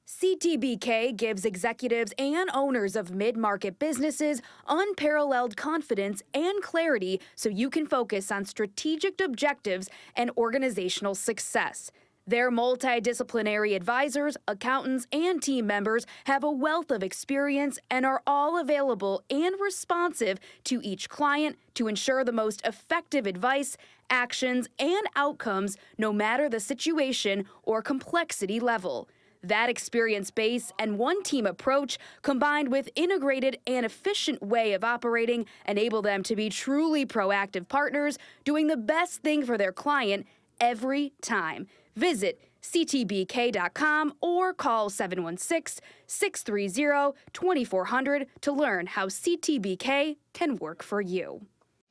CTBK gives executives and owners of mid-market businesses unparalleled confidence and clarity so you can focus on strategic objectives and organizational success. Their multidisciplinary advisors, accountants, and team members have a wealth of experience and are all available and responsive to each client to ensure the most effective advice, actions, and outcomes no matter the situation or complexity level. That experience base and one-team approach, combined with integrated and efficient way of operating, enable them to be truly proactive partners, doing the best thing for their client every time. Visit ctbk.com or call 716-630-2400 to learn how CTBK can work for you.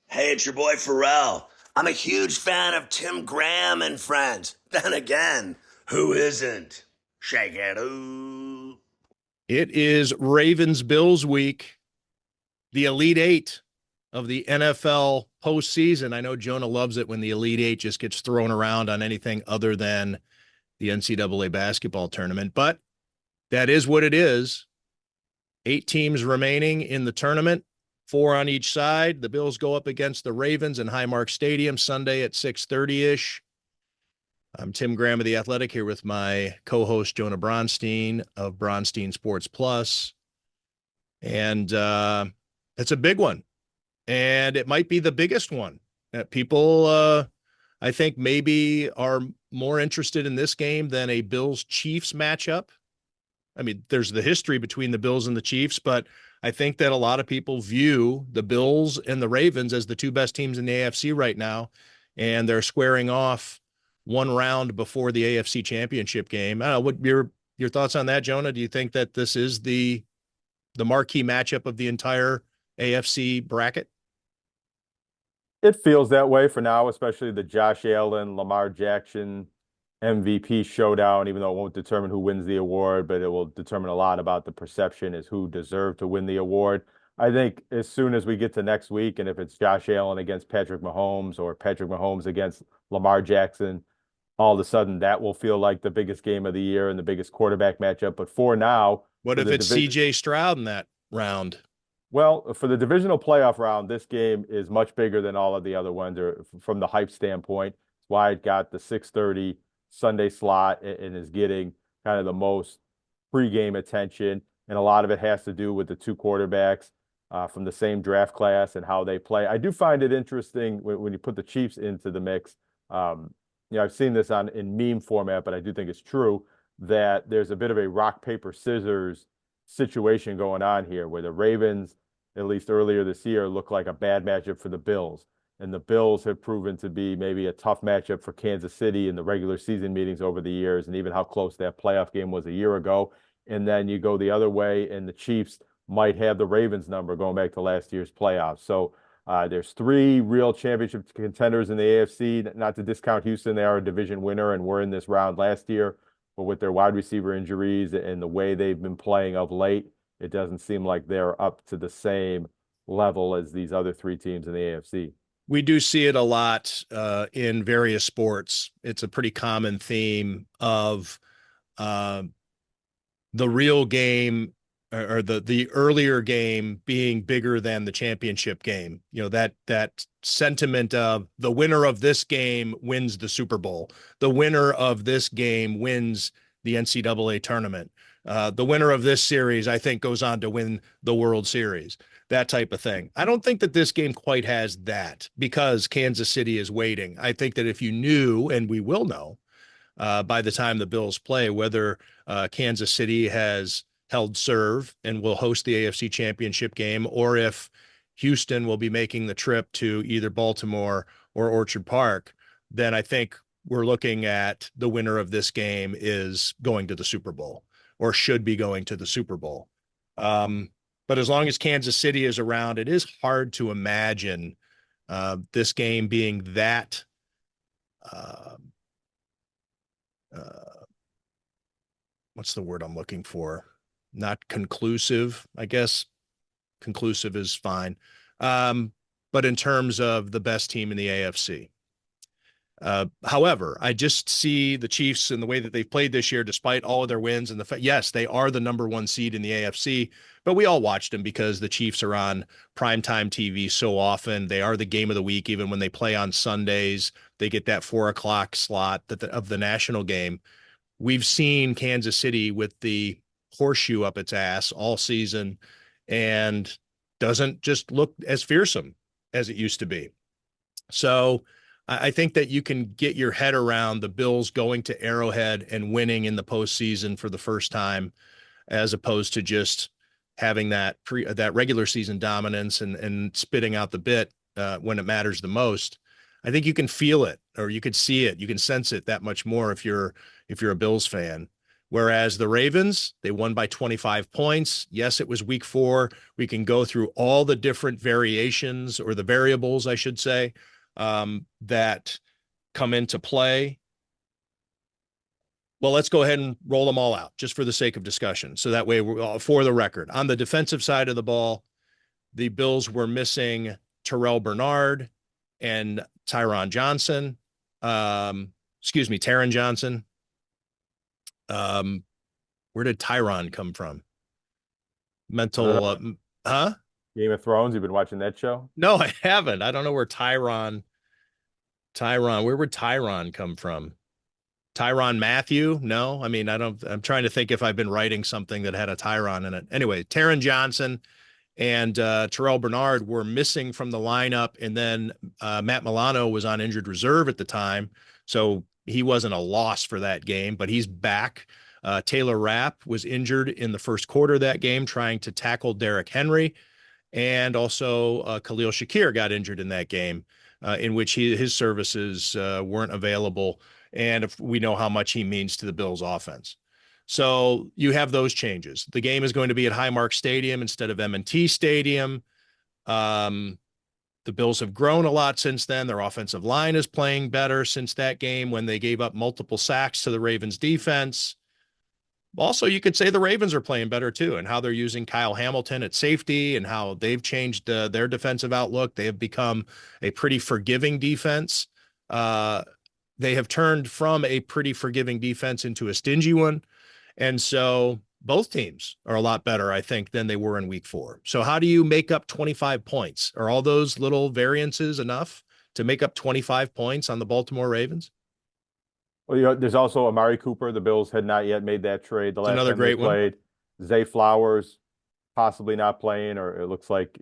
Hey, it's your boy Pharrell. I'm a huge fan of Tim Graham and Friends. Then again, who isn't? Shake it, ooh. It is Ravens-Bills week, the Elite Eight of the NFL postseason. I know Jonah loves it when the Elite Eight just gets thrown around on anything other than the NCAA basketball tournament, but that is what it is. 8 teams remaining in the tournament, 4 on each side. The Bills go up against the Ravens in Highmark Stadium Sunday at 6:30-ish. I'm Tim Graham of The Athletic here with my co-host Jonah Bronstein of Bronstein Sports Plus. And it's a big one. And it might be the biggest one that people, I think, maybe are more interested in this game than a Bills-Chiefs matchup. I mean, there's the history between the Bills and the Chiefs, but I think that a lot of people view the Bills and the Ravens as the 2 best teams in the AFC right now, and they're squaring off one round before the AFC Championship game. I don't know, what your thoughts on that, Jonah? Do you think that this is the marquee matchup of the entire AFC bracket? It feels that way for now, especially the Josh Allen, Lamar Jackson MVP showdown, even though it won't determine who wins the award, but it will determine a lot about the perception as who deserved to win the award. I think as soon as we get to next week, and if it's Josh Allen against Patrick Mahomes or Patrick Mahomes against Lamar Jackson, all of a sudden that will feel like the biggest game of the year and the biggest quarterback matchup. But for now, what if it's CJ Stroud in that round? Well, for the divisional playoff round, this game is much bigger than all of the other ones from the hype standpoint. That's why it got the 6:30 Sunday slot and is getting kind of the most pregame attention. And a lot of it has to do with the 2 quarterbacks from the same draft class and how they play. I do find it interesting when you put the Chiefs into the mix. I've seen this in meme format, but I do think it's true that there's a bit of a rock, paper, scissors situation going on here where the Ravens, at least earlier this year, look like a bad matchup for the Bills. And the Bills have proven to be maybe a tough matchup for Kansas City in the regular season meetings over the years, and even how close that playoff game was a year ago. And then you go the other way, and the Chiefs might have the Ravens number going back to last year's playoffs. So there's 3 real championship contenders in the AFC. Not to discount Houston, they are a division winner and were in this round last year. But with their wide receiver injuries and the way they've been playing of late, it doesn't seem like they're up to the same level as these other 3 teams in the AFC. We do see it a lot in various sports. It's a pretty common theme of the real game or the earlier game being bigger than the championship game. You know, that sentiment of the winner of this game wins the Super Bowl. The winner of this game wins the NCAA tournament. The winner of this series, I think, goes on to win the World Series, that type of thing. I don't think that this game quite has that because Kansas City is waiting. I think that if you knew, and we will know by the time the Bills play, whether Kansas City has held serve and will host the AFC Championship game, or if Houston will be making the trip to either Baltimore or Orchard Park, then I think we're looking at the winner of this game is going to the Super Bowl or should be going to the Super Bowl. But as long as Kansas City is around, it is hard to imagine this game being that what's the word I'm looking for? Not conclusive, I guess. Conclusive is fine. But in terms of the best team in the AFC. However, I just see the Chiefs and the way that they've played this year, despite all of their wins and yes, they are the number one seed in the AFC, but we all watched them because the Chiefs are on primetime TV so often. They are the game of the week, even when they play on Sundays. They get that 4 o'clock slot of the national game. We've seen Kansas City with the horseshoe up its ass all season and doesn't just look as fearsome as it used to be. So I think that you can get your head around the Bills going to Arrowhead and winning in the postseason for the first time, as opposed to just having that regular season dominance and spitting out the bit when it matters the most. I think you can feel it, or you could see it, you can sense it that much more if you're a Bills fan. Whereas the Ravens, they won by 25 points. Yes, it was week 4. We can go through all the different variations, or the variables, I should say, that come into play. Well, let's go ahead and roll them all out just for the sake of discussion. So that way, for the record, on the defensive side of the ball, the Bills were missing Terrell Bernard and Taron Johnson. Taron Johnson. Where did Tyron come from? Mental, huh? Game of Thrones. You've been watching that show? No, I haven't. I don't know where Tyron, where would Tyron come from? Tyron Matthew? No, I mean, I'm trying to think if I've been writing something that had a Tyron in it. Anyway, Taron Johnson and Terrell Bernard were missing from the lineup. And then Matt Milano was on injured reserve at the time. So he wasn't a loss for that game, but he's back. Taylor Rapp was injured in the first quarter of that game, trying to tackle Derrick Henry. And also Khalil Shakir got injured in that game, in which his services weren't available. And if we know how much he means to the Bills offense. So you have those changes. The game is going to be at Highmark Stadium instead of M&T Stadium. The Bills have grown a lot since then. Their offensive line is playing better since that game when they gave up multiple sacks to the Ravens defense. Also, you could say the Ravens are playing better too, and how they're using Kyle Hamilton at safety and how they've changed their defensive outlook. They have become a pretty forgiving defense. They have turned from a pretty forgiving defense into a stingy one. And so both teams are a lot better, I think, than they were in week 4. So how do you make up 25 points? Are all those little variances enough to make up 25 points on the Baltimore Ravens? Well, there's also Amari Cooper. The Bills had not yet made that trade. The last another time great they played. Zay Flowers possibly not playing, or it looks like,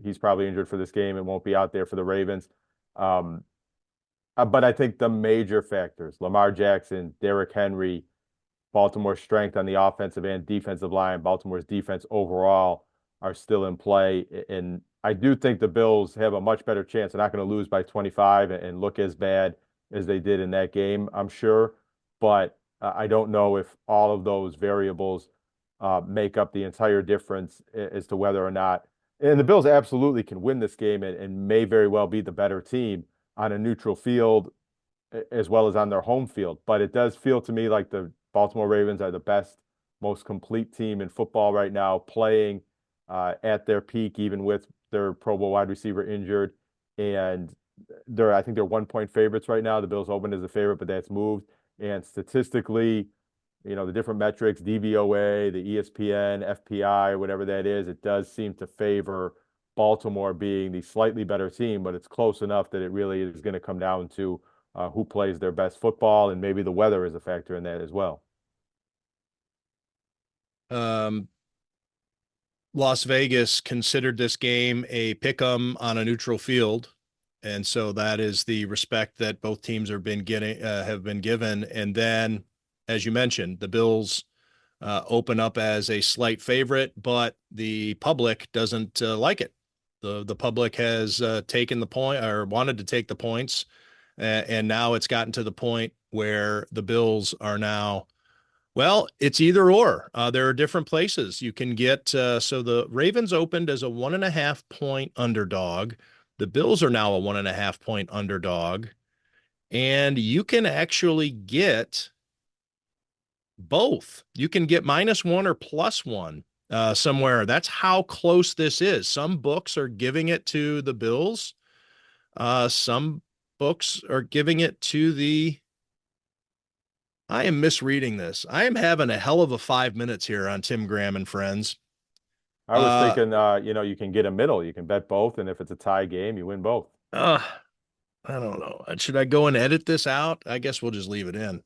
he's probably injured for this game and won't be out there for the Ravens. But I think the major factors, Lamar Jackson, Derrick Henry, Baltimore's strength on the offensive and defensive line, Baltimore's defense overall are still in play. And I do think the Bills have a much better chance. They're not going to lose by 25 and look as bad as they did in that game, I'm sure. But I don't know if all of those variables make up the entire difference as to whether or not. And the Bills absolutely can win this game and may very well be the better team on a neutral field as well as on their home field. But it does feel to me like the Baltimore Ravens are the best, most complete team in football right now, playing at their peak, even with their Pro Bowl wide receiver injured. And I think they're 1-point favorites right now. The Bills opened as a favorite, but that's moved. And statistically, the different metrics, DVOA, the ESPN, FPI, whatever that is, it does seem to favor Baltimore being the slightly better team, but it's close enough that it really is going to come down to who plays their best football, and maybe the weather is a factor in that as well. Las Vegas considered this game a pick-em on a neutral field. And so that is the respect that both teams have been given. And then, as you mentioned, the Bills open up as a slight favorite, but the public doesn't like it. The public has taken the point, or wanted to take the points. And now it's gotten to the point where the Bills are now, well, it's either or. There are different places you can get. So the Ravens opened as a 1.5-point underdog. The Bills are now a 1.5-point underdog. And you can actually get both. You can get -1 or +1 somewhere. That's how close this is. Some books are giving it to the Bills. Some books are giving it to the. I am misreading this. I am having a hell of a 5 minutes here on Tim Graham and friends. I was thinking, you can get a middle. You can bet both, and if it's a tie game, you win both. I don't know. Should I go and edit this out? I guess we'll just leave it in.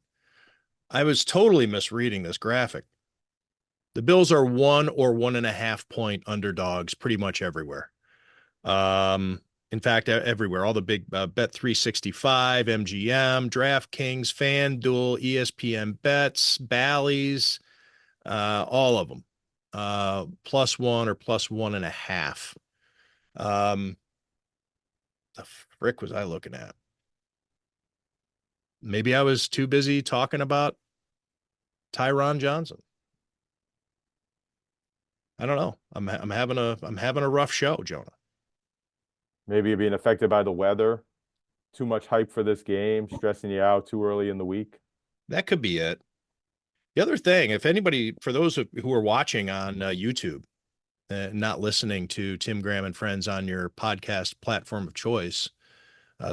I was totally misreading this graphic. The Bills are 1 or 1.5 point underdogs pretty much everywhere. In fact, everywhere. All the big Bet 365, MGM, DraftKings, FanDuel, ESPN Bets, Bally's, all of them. +1 or +1.5. The frick was I looking at? Maybe I was too busy talking about Tyron Johnson. I don't know. I'm having a rough show, Jonah. Maybe you're being affected by the weather. Too much hype for this game, stressing you out too early in the week. That could be it. The other thing, if anybody, for those who are watching on YouTube, not listening to Tim Graham and Friends on your podcast platform of choice,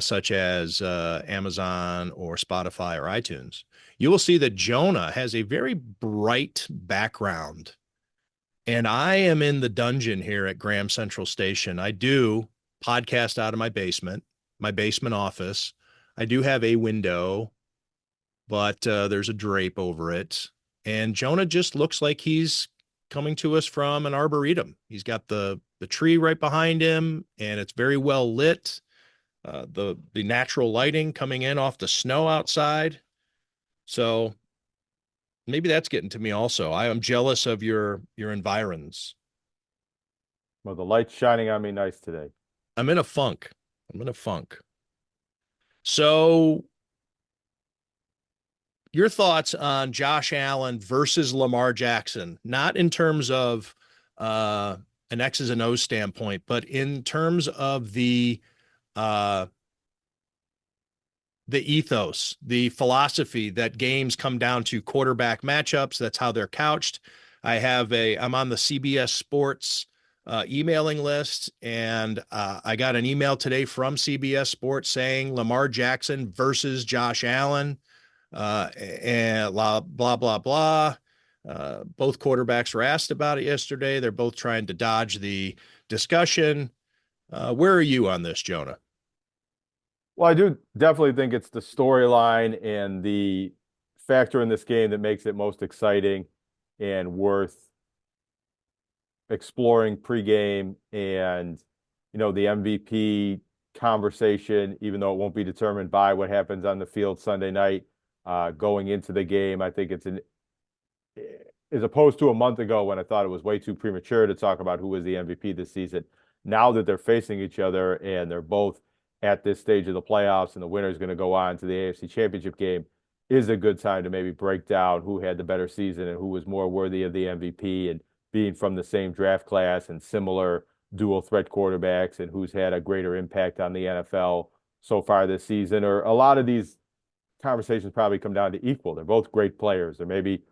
such as Amazon or Spotify or iTunes, you will see that Jonah has a very bright background. And I am in the dungeon here at Graham Central Station. I do podcast out of my basement office. I do have a window, but there's a drape over it. And Jonah just looks like he's coming to us from an arboretum. He's got the tree right behind him, and it's very well lit. The natural lighting coming in off the snow outside. So maybe that's getting to me also. I am jealous of your environs. Well, the light's shining on me nice today. I'm in a funk. So your thoughts on Josh Allen versus Lamar Jackson, not in terms of an X's and O's standpoint, but in terms of the ethos, the philosophy that games come down to quarterback matchups. That's how they're couched. I'm on the CBS Sports emailing list, and I got an email today from CBS Sports saying Lamar Jackson versus Josh Allen, and blah, blah, blah, blah. Both quarterbacks were asked about it yesterday. They're both trying to dodge the discussion. Where are you on this, Jonah? Well, I do definitely think it's the storyline and the factor in this game that makes it most exciting and worth exploring pregame. And, the MVP conversation, even though it won't be determined by what happens on the field Sunday night, going into the game, I think it's as opposed to a month ago when I thought it was way too premature to talk about who was the MVP this season. Now that they're facing each other and they're both at this stage of the playoffs and the winner is going to go on to the AFC Championship game, is a good time to maybe break down who had the better season and who was more worthy of the MVP, and being from the same draft class and similar dual threat quarterbacks, and who's had a greater impact on the NFL so far this season. Or a lot of these conversations probably come down to equal. They're both great players. They're maybe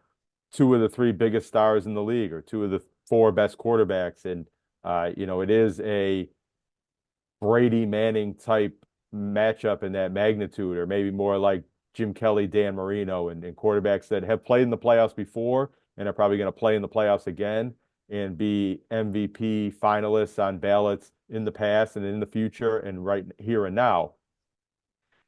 two of the three biggest stars in the league, or two of the four best quarterbacks. And, it is a Brady Manning type matchup in that magnitude, or maybe more like Jim Kelly, Dan Marino, and quarterbacks that have played in the playoffs before and are probably going to play in the playoffs again and be MVP finalists on ballots in the past and in the future and right here and now.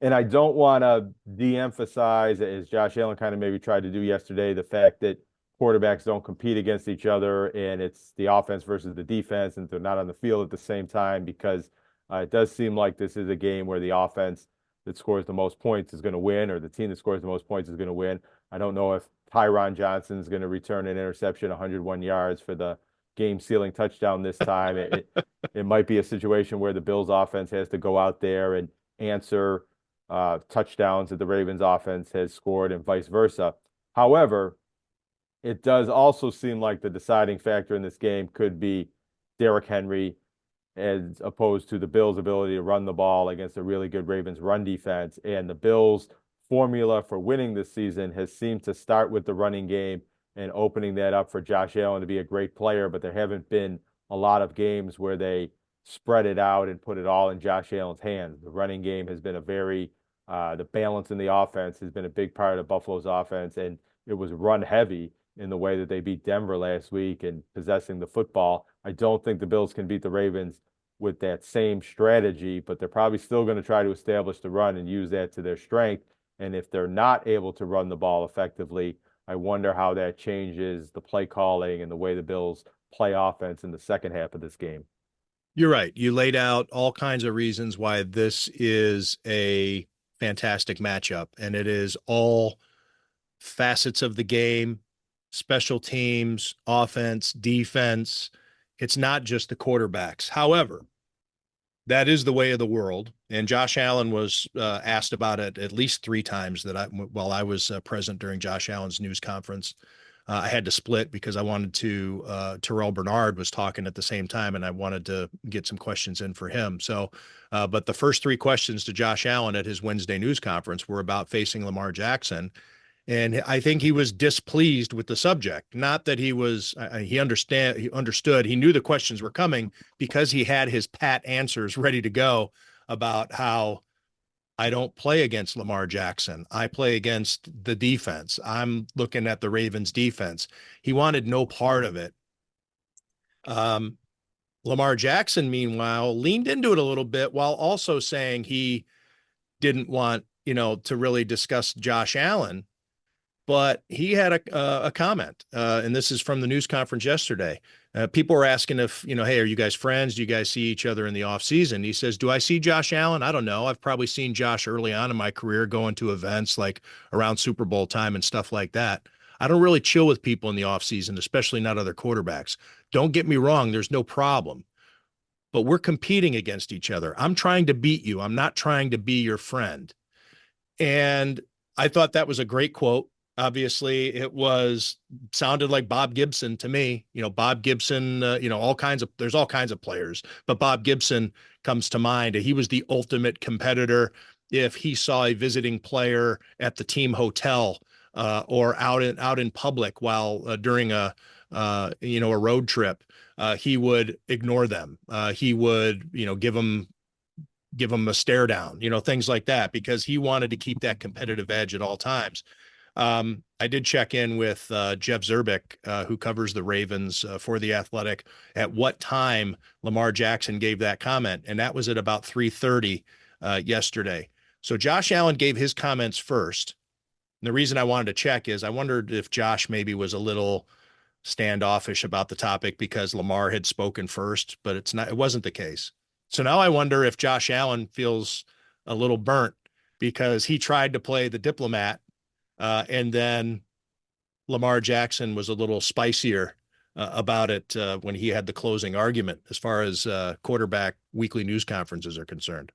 And I don't want to de-emphasize, as Josh Allen kind of maybe tried to do yesterday, the fact that quarterbacks don't compete against each other and it's the offense versus the defense and they're not on the field at the same time, because it does seem like this is a game where the offense that scores the most points is going to win, or the team that scores the most points is going to win. I don't know if Tyron Johnson is going to return an interception, 101 yards for the game-sealing touchdown this time. It might be a situation where the Bills offense has to go out there and answer touchdowns that the Ravens offense has scored and vice versa. However, it does also seem like the deciding factor in this game could be Derrick Henry, as opposed to the Bills' ability to run the ball against a really good Ravens run defense. And the Bills' formula for winning this season has seemed to start with the running game and opening that up for Josh Allen to be a great player, but there haven't been a lot of games where they spread it out and put it all in Josh Allen's hands. The running game has been the balance in the offense has been a big part of Buffalo's offense, and it was run heavy in the way that they beat Denver last week and possessing the football. I don't think the Bills can beat the Ravens with that same strategy, but they're probably still going to try to establish the run and use that to their strength. And if they're not able to run the ball effectively, I wonder how that changes the play calling and the way the Bills play offense in the second half of this game. You're right. You laid out all kinds of reasons why this is a fantastic matchup, and it is all facets of the game, special teams, offense, defense. It's not just the quarterbacks. However, that is the way of the world. And Josh Allen was asked about it at least 3 times while I was present during Josh Allen's news conference. I had to split because I wanted to, Terrell Bernard was talking at the same time, and I wanted to get some questions in for him. So, but the first 3 questions to Josh Allen at his Wednesday news conference were about facing Lamar Jackson. And I think he was displeased with the subject. Not that he understood, he knew the questions were coming because he had his pat answers ready to go about how I don't play against Lamar Jackson. I play against the defense. I'm looking at the Ravens defense. He wanted no part of it. Lamar Jackson, meanwhile, leaned into it a little bit while also saying he didn't want, to really discuss Josh Allen. But he had a comment, and this is from the news conference yesterday. People were asking if, hey, are you guys friends? Do you guys see each other in the off season? He says, do I see Josh Allen? I don't know. I've probably seen Josh early on in my career going to events like around Super Bowl time and stuff like that. I don't really chill with people in the off season, especially not other quarterbacks. Don't get me wrong. There's no problem, but we're competing against each other. I'm trying to beat you. I'm not trying to be your friend. And I thought that was a great quote. Obviously, it sounded like Bob Gibson to me. Bob Gibson, there's all kinds of players, but Bob Gibson comes to mind. He was the ultimate competitor. If he saw a visiting player at the team hotel or out in public while during a road trip, he would ignore them. He would, give them a stare down, things like that, because he wanted to keep that competitive edge at all times. I did check in with Jeff Zerbick, who covers the Ravens for The Athletic, at what time Lamar Jackson gave that comment, and that was at about 3:30 yesterday. So Josh Allen gave his comments first. And the reason I wanted to check is I wondered if Josh maybe was a little standoffish about the topic because Lamar had spoken first, but it wasn't the case. So now I wonder if Josh Allen feels a little burnt because he tried to play the diplomat. And then Lamar Jackson was a little spicier about it when he had the closing argument as far as quarterback weekly news conferences are concerned.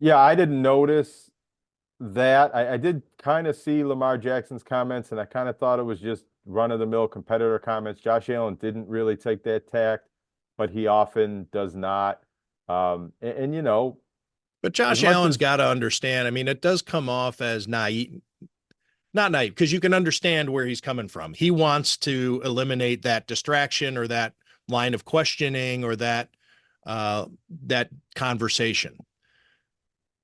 Yeah, I didn't notice that. I did kind of see Lamar Jackson's comments, and I kind of thought it was just run-of-the-mill competitor comments. Josh Allen didn't really take that tact, but he often does not. But Josh Allen's got to understand. I mean, it does come off as naive, not naive, because you can understand where he's coming from. He wants to eliminate that distraction or that line of questioning or that conversation.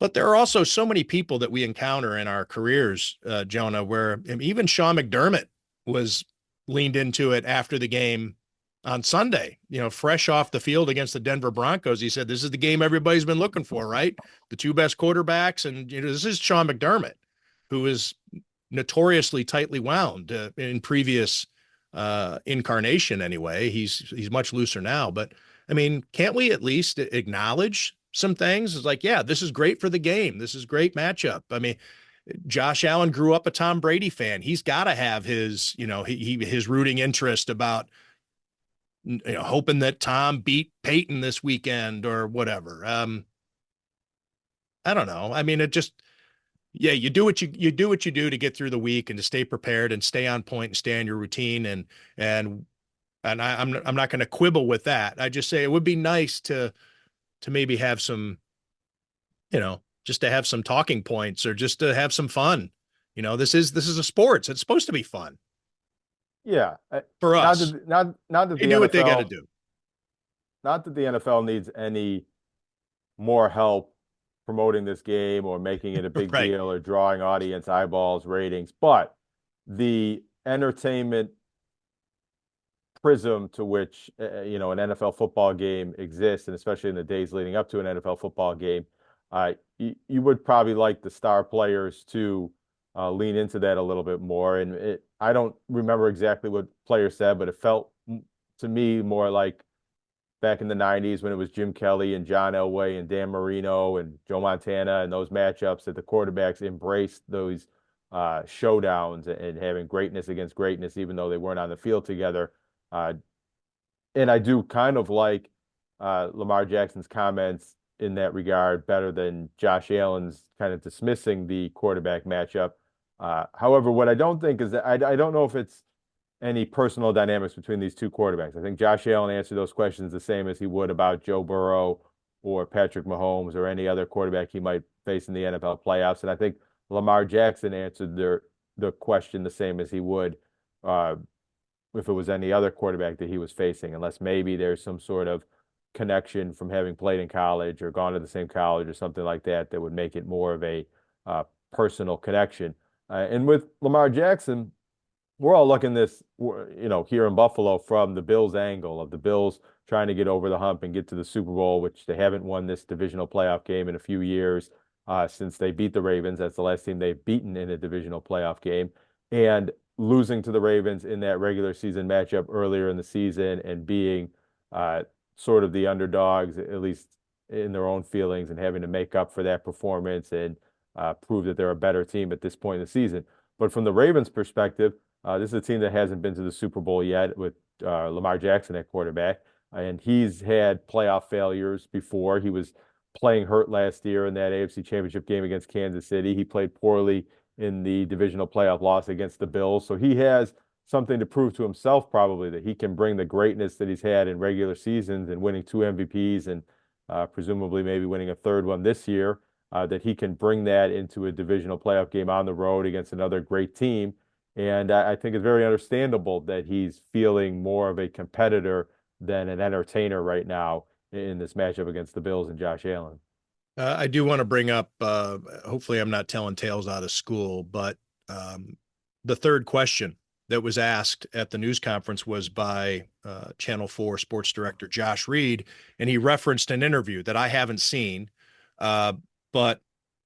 But there are also so many people that we encounter in our careers, Jonah, where even Sean McDermott was leaned into it after the game on Sunday, fresh off the field against the Denver Broncos. He said, this is the game everybody's been looking for, right? The 2 best quarterbacks. And, this is Sean McDermott, who is notoriously tightly wound in previous incarnation anyway. He's much looser now. But, I mean, can't we at least acknowledge some things? It's like, yeah, this is great for the game. This is great matchup. I mean, Josh Allen grew up a Tom Brady fan. He's got to have his, his rooting interest about, hoping that Tom beat Peyton this weekend or whatever. I don't know. I mean, you do what you do to get through the week and to stay prepared and stay on point and stay on your routine. I'm not going to quibble with that. I just say it would be nice to maybe have some, just to have some talking points or just to have some fun. This is a sports. It's supposed to be fun. Yeah, for us. Not that they the do NFL, what they got to do. not that the NFL needs any more help promoting this game or making it a big Right. deal or drawing audience eyeballs, ratings, but the entertainment prism to which an NFL football game exists, and especially in the days leading up to an NFL football game, you would probably like the star players to lean into that a little bit more. And I don't remember exactly what players said, but it felt to me more like back in the 90s when it was Jim Kelly and John Elway and Dan Marino and Joe Montana and those matchups, that the quarterbacks embraced those showdowns and having greatness against greatness, even though they weren't on the field together. And I do kind of like Lamar Jackson's comments in that regard better than Josh Allen's kind of dismissing the quarterback matchup. However, what I don't think is that I don't know if it's any personal dynamics between these two quarterbacks. I think Josh Allen answered those questions the same as he would about Joe Burrow or Patrick Mahomes or any other quarterback he might face in the NFL playoffs. And I think Lamar Jackson answered the question the same as he would if it was any other quarterback that he was facing, unless maybe there's some sort of connection from having played in college or gone to the same college or something like that that would make it more of a personal connection. And with Lamar Jackson, we're all looking this, here in Buffalo from the Bills angle of the Bills trying to get over the hump and get to the Super Bowl, which they haven't won this divisional playoff game in a few years since they beat the Ravens. That's the last team they've beaten in a divisional playoff game. And losing to the Ravens in that regular season matchup earlier in the season and being sort of the underdogs, at least in their own feelings, and having to make up for that performance and prove that they're a better team at this point in the season. But from the Ravens' perspective, this is a team that hasn't been to the Super Bowl yet with Lamar Jackson at quarterback, and he's had playoff failures before. He was playing hurt last year in that AFC Championship game against Kansas City. He played poorly in the divisional playoff loss against the Bills. So he has something to prove to himself, probably, that he can bring the greatness that he's had in regular seasons and winning 2 MVPs and presumably maybe winning a third one this year, that he can bring that into a divisional playoff game on the road against another great team. And I think it's very understandable that he's feeling more of a competitor than an entertainer right now in this matchup against the Bills and Josh Allen. I do want to bring up, hopefully I'm not telling tales out of school, but the third question that was asked at the news conference was by Channel 4 sports director Josh Reed, and he referenced an interview that I haven't seen, but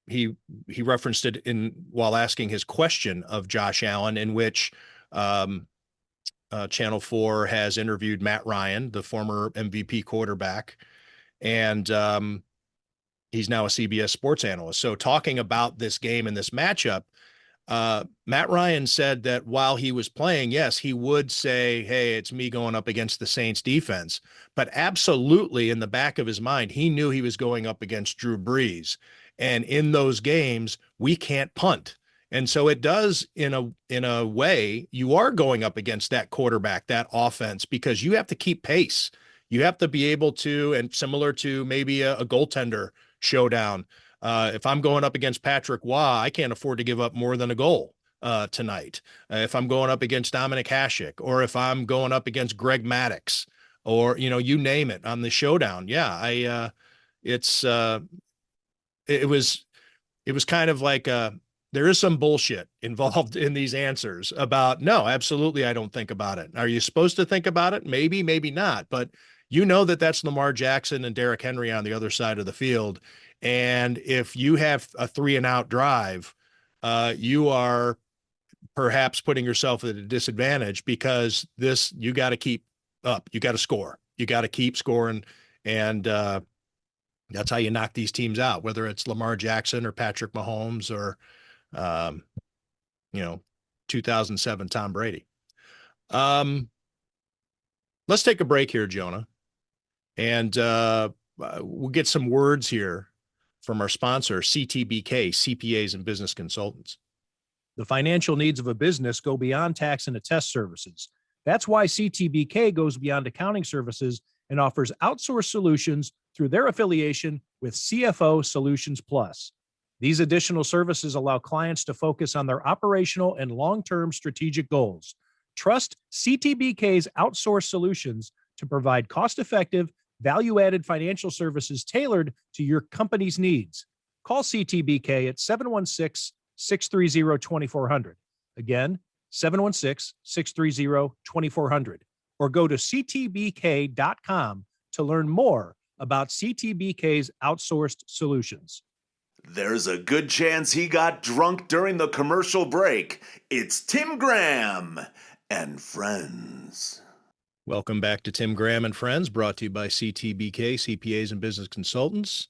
he referenced it while asking his question of Josh Allen, in which Channel 4 has interviewed Matt Ryan, the former MVP quarterback, and he's now a CBS sports analyst. So talking about this game and this matchup, Matt Ryan said that while he was playing, yes, he would say, hey, it's me going up against the Saints defense, but absolutely in the back of his mind, he knew he was going up against Drew Brees. And in those games, we can't punt. And so it does, in a way, you are going up against that quarterback, that offense, because you have to keep pace. You have to be able to, and similar to maybe a goaltender showdown, if I'm going up against Patrick Waugh, I can't afford to give up more than a goal tonight. If I'm going up against Dominic Hasek, or if I'm going up against Greg Maddux, or, you name it on the showdown. Yeah, it was kind of like there is some bullshit involved in these answers about, no, absolutely, I don't think about it. Are you supposed to think about it? Maybe, maybe not. But that's Lamar Jackson and Derrick Henry on the other side of the field. And if you have a 3-and-out drive, you are perhaps putting yourself at a disadvantage, because you got to keep up. You got to score. You got to keep scoring. And that's how you knock these teams out, whether it's Lamar Jackson or Patrick Mahomes or, 2007 Tom Brady. Let's take a break here, Jonah. And we'll get some words here from our sponsor, CTBK, CPAs and Business Consultants. The financial needs of a business go beyond tax and attest services. That's why CTBK goes beyond accounting services and offers outsourced solutions through their affiliation with CFO Solutions Plus. These additional services allow clients to focus on their operational and long-term strategic goals. Trust CTBK's outsourced solutions to provide cost-effective, value-added financial services tailored to your company's needs. Call CTBK at 716-630-2400. Again, 716-630-2400. Or go to ctbk.com to learn more about CTBK's outsourced solutions. There's a good chance he got drunk during the commercial break. It's Tim Graham and Friends. Welcome back to Tim Graham and Friends, brought to you by CTBK, CPAs and Business Consultants.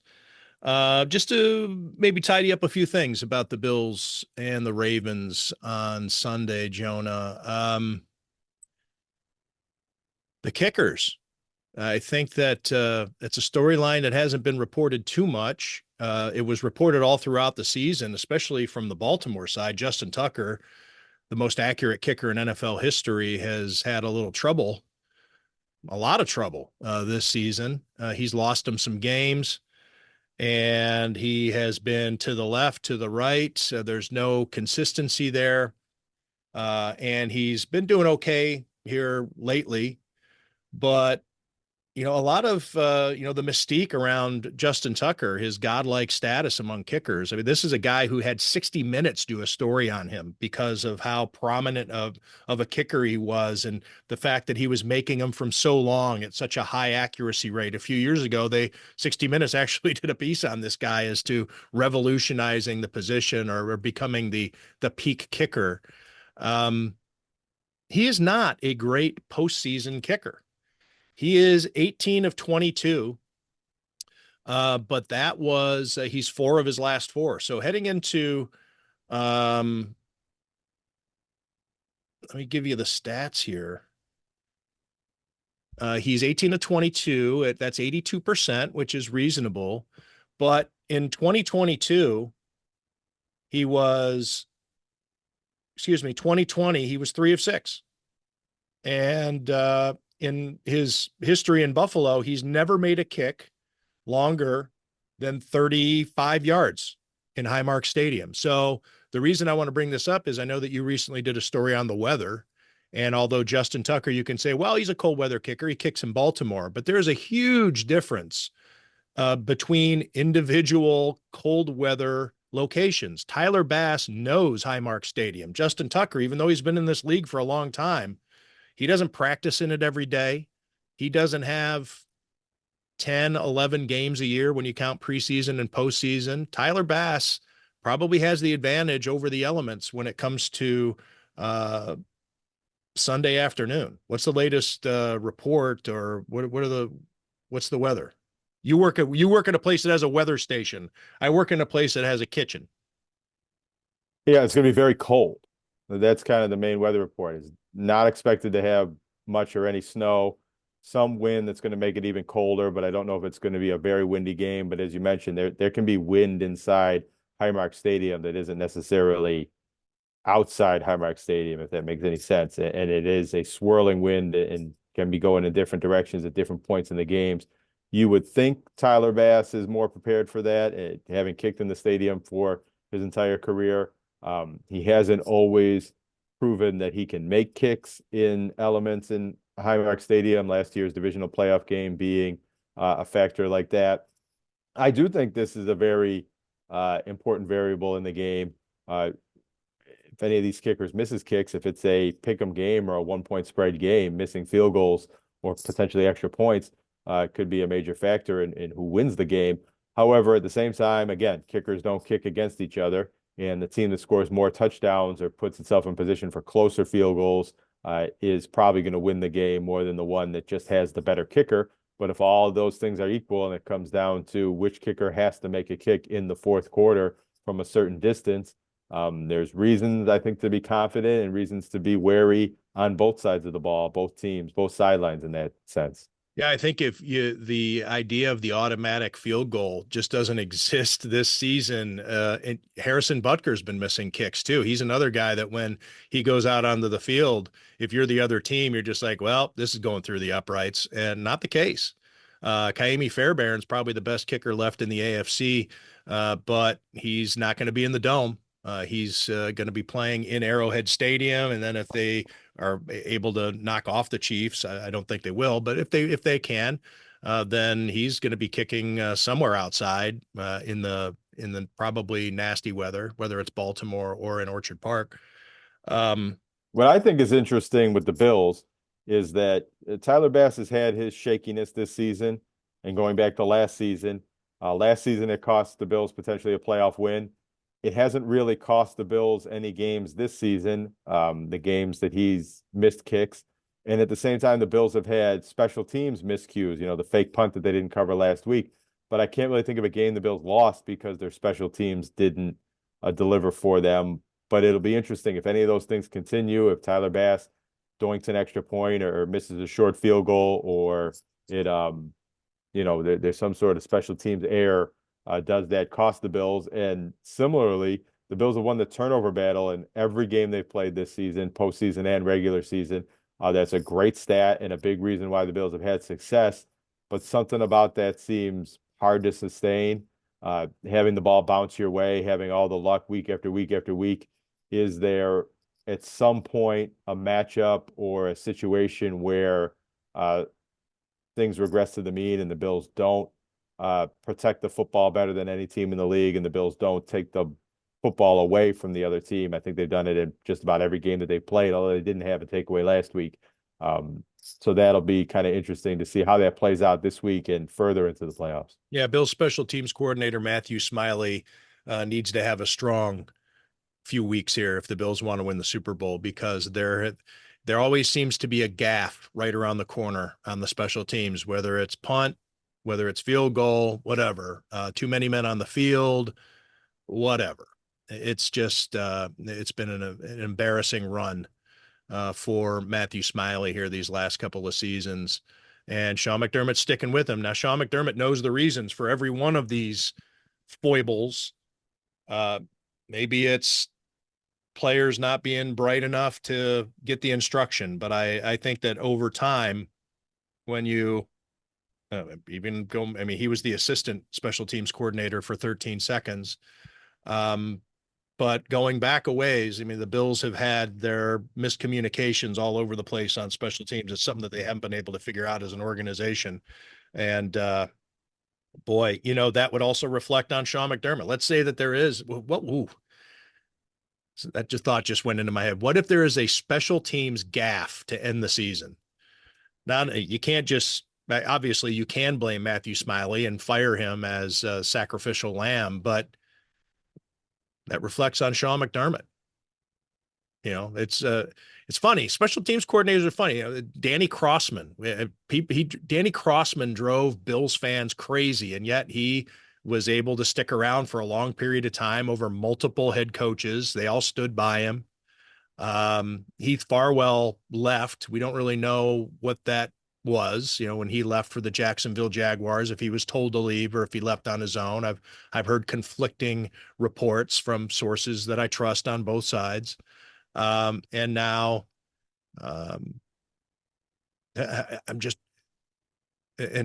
Just to maybe tidy up a few things about the Bills and the Ravens on Sunday, Jonah. The kickers. I think that it's a storyline that hasn't been reported too much. It was reported all throughout the season, especially from the Baltimore side. Justin Tucker, the most accurate kicker in NFL history, has had a lot of trouble this season. He's lost him some games, and he has been to the left, to the right. There's no consistency there. And he's been doing okay here lately, but a lot of, the mystique around Justin Tucker, his godlike status among kickers. I mean, this is a guy who had 60 Minutes do a story on him because of how prominent of a kicker he was, and the fact that he was making them from so long at such a high accuracy rate. A few years ago, 60 Minutes actually did a piece on this guy as to revolutionizing the position or becoming the peak kicker. He is not a great postseason kicker. He is 18 of 22, but that was he's 4 of his last 4. So heading into, let me give you the stats here. He's 18 of 22. That's 82%, which is reasonable. But in 2020, he was 3 of 6. And in his history in Buffalo, he's never made a kick longer than 35 yards in Highmark Stadium. So the reason I want to bring this up is I know that you recently did a story on the weather. And although Justin Tucker, you can say, well, he's a cold weather kicker, he kicks in Baltimore, but there's a huge difference between individual cold weather locations. Tyler Bass knows Highmark Stadium. Justin Tucker, even though he's been in this league for a long time, he doesn't practice in it every day. He doesn't have 10, 11 games a year when you count preseason and postseason. Tyler Bass probably has the advantage over the elements when it comes to Sunday afternoon. What's the latest report, or what's the weather? You work at a place that has a weather station. I work in a place that has a kitchen. Yeah, it's going to be very cold. That's kind of the main weather report. Is not expected to have much or any snow. Some wind that's going to make it even colder, but I don't know if it's going to be a very windy game. But as you mentioned, there can be wind inside Highmark Stadium that isn't necessarily outside Highmark Stadium, if that makes any sense. And it is a swirling wind and can be going in different directions at different points in the games. You would think Tyler Bass is more prepared for that, having kicked in the stadium for his entire career. He hasn't always proven that he can make kicks in elements in Highmark Stadium, last year's divisional playoff game being a factor like that. I do think this is a very important variable in the game. If any of these kickers misses kicks, if it's a pick'em game or a 1-point spread game, missing field goals or potentially extra points could be a major factor in who wins the game. However, at the same time, again, kickers don't kick against each other. And the team that scores more touchdowns or puts itself in position for closer field goals is probably going to win the game more than the one that just has the better kicker. But if all of those things are equal and it comes down to which kicker has to make a kick in the fourth quarter from a certain distance, there's reasons, I think, to be confident and reasons to be wary on both sides of the ball, both teams, both sidelines in that sense. Yeah, I think the idea of the automatic field goal just doesn't exist this season. And Harrison Butker's been missing kicks too. He's another guy that when he goes out onto the field, if you're the other team, you're just like, well, this is going through the uprights, and not the case. Kaimi Fairbairn's probably the best kicker left in the AFC, but he's not going to be in the Dome. He's going to be playing in Arrowhead Stadium, and then if they are able to knock off the Chiefs, I don't think they will, but if they can, then he's going to be kicking somewhere outside in the probably nasty weather, whether it's Baltimore or in Orchard Park. What I think is interesting with the Bills is that Tyler Bass has had his shakiness this season, and going back to last season it cost the Bills potentially a playoff win. It hasn't really cost the Bills any games this season, the games that he's missed kicks. And at the same time, the Bills have had special teams miscues, the fake punt that they didn't cover last week. But I can't really think of a game the Bills lost because their special teams didn't deliver for them. But it'll be interesting if any of those things continue, if Tyler Bass doinks an extra point or misses a short field goal, or there's some sort of special teams error. Does that cost the Bills? And similarly, the Bills have won the turnover battle in every game they've played this season, postseason and regular season. That's a great stat and a big reason why the Bills have had success. But something about that seems hard to sustain. Having the ball bounce your way, having all the luck week after week after week. Is there at some point a matchup or a situation where things regress to the mean and the Bills don't protect the football better than any team in the league, and the Bills don't take the football away from the other team? I think they've done it in just about every game that they've played, although they didn't have a takeaway last week. So that'll be kind of interesting to see how that plays out this week and further into the playoffs. Yeah, Bill's special teams coordinator, Matthew Smiley, needs to have a strong few weeks here if the Bills want to win the Super Bowl, because there always seems to be a gaffe right around the corner on the special teams, whether it's punt, whether it's field goal, whatever, too many men on the field, whatever. It's just it's been an embarrassing run for Matthew Smiley here these last couple of seasons. And Sean McDermott's sticking with him. Now, Sean McDermott knows the reasons for every one of these foibles. Maybe it's players not being bright enough to get the instruction, but I think that over time, when you even go, I mean, he was the assistant special teams coordinator for 13 seconds. But going back a ways, I mean, the Bills have had their miscommunications all over the place on special teams. It's something that they haven't been able to figure out as an organization. And boy, that would also reflect on Sean McDermott. Let's say that there is so that thought just went into my head. What if there is a special teams gaffe to end the season? Now, you can't just, obviously you can blame Matthew Smiley and fire him as a sacrificial lamb, but that reflects on Sean McDermott. It's funny. Special teams coordinators are funny. Danny Crossman, Danny Crossman drove Bills fans crazy, and yet he was able to stick around for a long period of time over multiple head coaches. They all stood by him. Heath Farwell left. We don't really know what that was, when he left for the Jacksonville Jaguars, if he was told to leave or if he left on his own. I've heard conflicting reports from sources that I trust on both sides. And now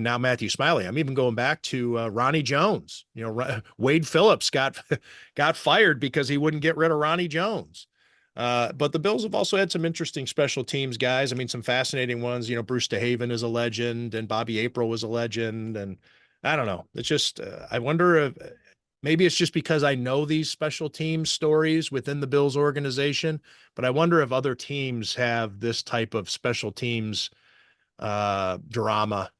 now Matthew Smiley. I'm even going back to Ronnie Jones. Wade Phillips got fired because he wouldn't get rid of Ronnie Jones. But the Bills have also had some interesting special teams guys. I mean, some fascinating ones. Bruce DeHaven is a legend, and Bobby April was a legend. And I don't know. It's just I wonder if maybe it's just because I know these special team stories within the Bills organization, but I wonder if other teams have this type of special teams drama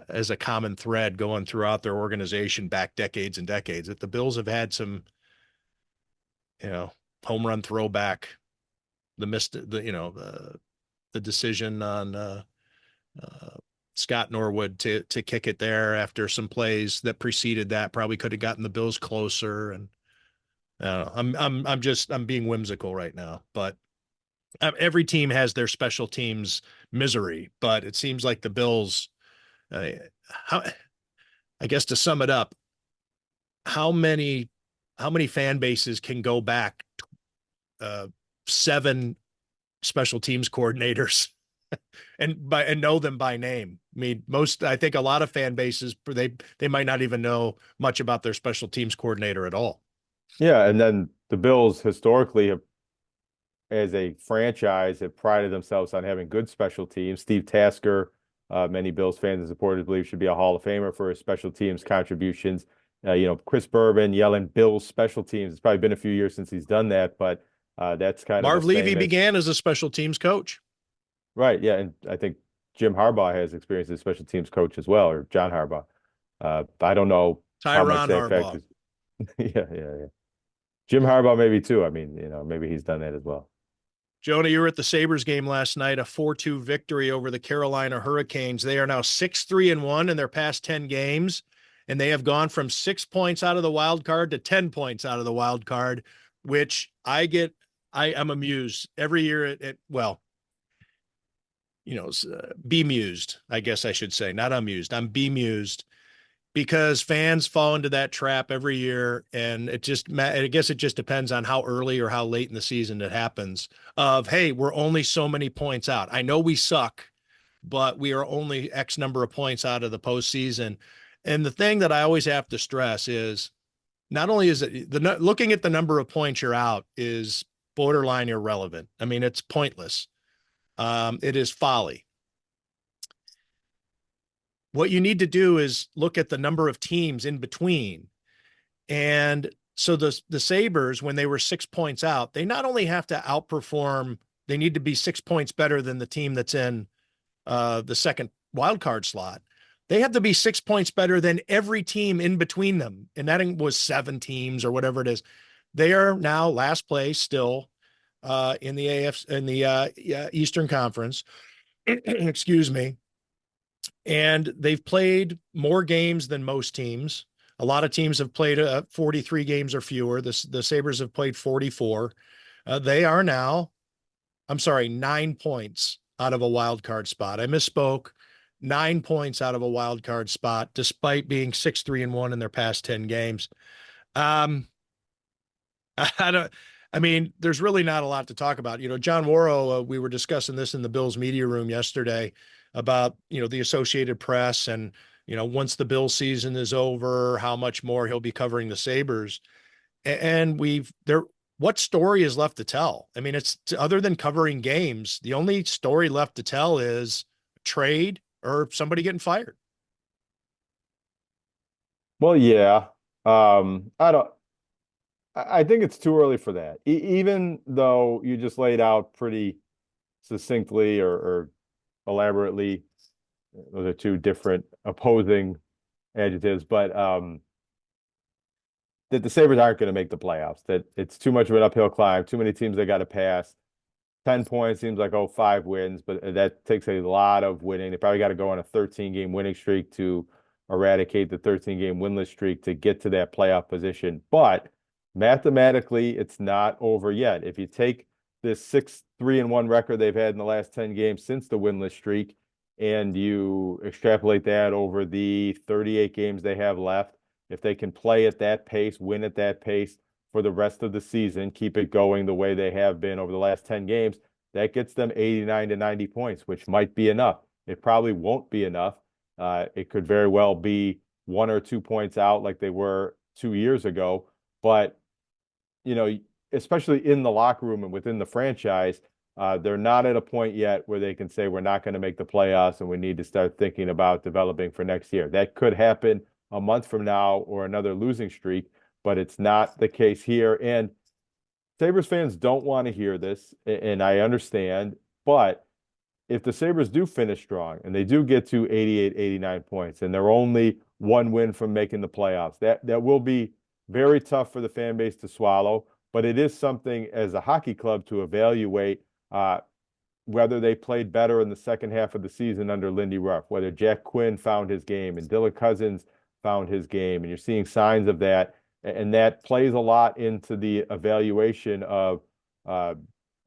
as a common thread going throughout their organization back decades and decades. That the Bills have had some, home run throwback, the decision on Scott Norwood to kick it there after some plays that preceded that probably could have gotten the Bills closer. And I'm being whimsical right now, but every team has their special teams misery, but it seems like the Bills, I guess to sum it up, how many fan bases can go back 7 special teams coordinators and know them by name? I mean, I think a lot of fan bases, they might not even know much about their special teams coordinator at all. Yeah, and then the Bills historically have, as a franchise, have prided themselves on having good special teams. Steve Tasker Many Bills fans and supporters believe should be a Hall of Famer for his special teams contributions. Chris Bourbon yelling Bills special teams. It's probably been a few years since he's done that, but that's kind of Marv a Levy thing began as a special teams coach. right. Yeah, and I think Jim Harbaugh has experience as special teams coach as well, or John Harbaugh. I don't know how much Tyron that Harbaugh. factors. Yeah. Jim Harbaugh maybe too. I mean, maybe he's done that as well. Jonah, you were at the Sabres game last night, a 4-2 victory over the Carolina Hurricanes. They are now 6-3-1 in their past 10 games, and they have gone from 6 points out of the wild card to 10 points out of the wild card, which I'm amused every year bemused, I guess I should say, not amused. I'm bemused because fans fall into that trap every year. And I guess it just depends on how early or how late in the season it happens of, hey, we're only so many points out. I know we suck, but we are only X number of points out of the postseason. And the thing that I always have to stress is not only is it looking at the number of points you're out is borderline irrelevant. I mean, it's pointless. It is folly. What you need to do is look at the number of teams in between. And so the Sabres, when they were 6 points out, they not only have to outperform, they need to be 6 points better than the team that's in the second wild card slot. They have to be 6 points better than every team in between them. And that was 7 teams or whatever it is. They are now last place still in the Eastern Conference. Excuse me. And they've played more games than most teams. A lot of teams have played 43 games or fewer. The Sabres have played 44. They are now, 9 points out of a wild card spot. I misspoke. 9 points out of a wild card spot, despite being 6-3-1 in their past 10 games. There's really not a lot to talk about. John Worrow, we were discussing this in the Bills media room yesterday about, the Associated Press and, once the Bills season is over, how much more he'll be covering the Sabres. And what story is left to tell? I mean, it's other than covering games, the only story left to tell is trade or somebody getting fired. Well, yeah. I think it's too early for that. Even though you just laid out pretty succinctly or elaborately, those are two different opposing adjectives, but that the Sabres aren't going to make the playoffs, that it's too much of an uphill climb, too many teams they got to pass. 10 points seems like, 5 wins, but that takes a lot of winning. They probably got to go on a 13-game winning streak to eradicate the 13-game winless streak to get to that playoff position. But mathematically, it's not over yet. If you take this 6-3-1 record they've had in the last 10 games since the winless streak, and you extrapolate that over the 38 games they have left, if they can play at that pace, win at that pace for the rest of the season, keep it going the way they have been over the last 10 games, that gets them 89 to 90 points, which might be enough. It probably won't be enough. It could very well be 1 or 2 points out like they were 2 years ago. But, especially in the locker room and within the franchise, they're not at a point yet where they can say we're not going to make the playoffs and we need to start thinking about developing for next year. That could happen a month from now or another losing streak, but it's not the case here. And Sabres fans don't want to hear this, and I understand, but if the Sabres do finish strong and they do get to 88, 89 points and they're only 1 win from making the playoffs, that will be very tough for the fan base to swallow, but it is something as a hockey club to evaluate whether they played better in the second half of the season under Lindy Ruff, whether Jack Quinn found his game and Dylan Cousins found his game, and you're seeing signs of that. And that plays a lot into the evaluation of,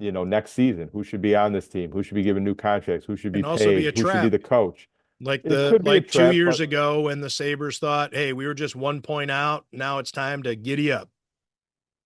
next season. Who should be on this team? Who should be given new contracts? Who should be paid? Who should be the coach? Like 2 years ago when the Sabres thought, hey, we were just 1 point out. Now it's time to giddy up.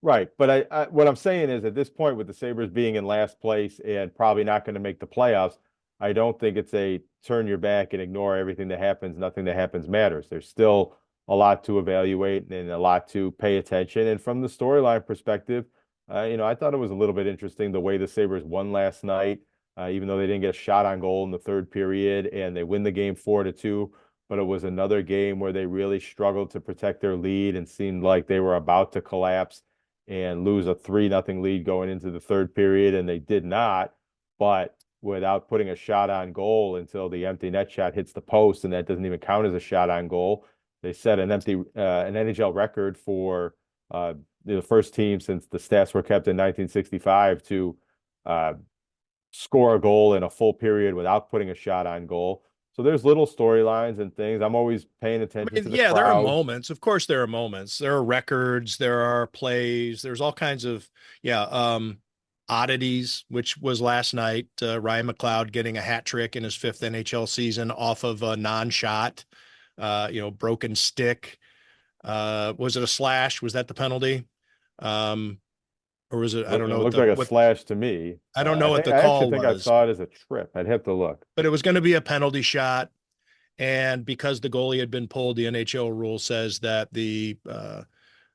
Right. But what I'm saying is at this point with the Sabres being in last place and probably not going to make the playoffs, I don't think it's a turn your back and ignore everything that happens. Nothing that happens matters. There's still a lot to evaluate and a lot to pay attention. And from the storyline perspective, I thought it was a little bit interesting the way the Sabres won last night. even though they didn't get a shot on goal in the third period, and they win the game 4-2. But it was another game where they really struggled to protect their lead and seemed like they were about to collapse and lose a 3-0 lead going into the third period, and they did not. But without putting a shot on goal until the empty net shot hits the post, and that doesn't even count as a shot on goal. They set an NHL record for the first team since the stats were kept in 1965 to score a goal in a full period without putting a shot on goal. So there's little storylines and things. I'm always paying attention to the crowd. There are moments. Of course, there are moments. There are records. There are plays. There's all kinds of oddities, which was last night. Ryan McLeod getting a hat trick in his 5th NHL season off of a non-shot, broken stick. Was it a slash? Was that the penalty? Or was it? I don't know. It looked like a slash to me. I don't know what the call was. I actually think I saw it as a trip. I'd have to look. But it was going to be a penalty shot. And because the goalie had been pulled, the NHL rule says that the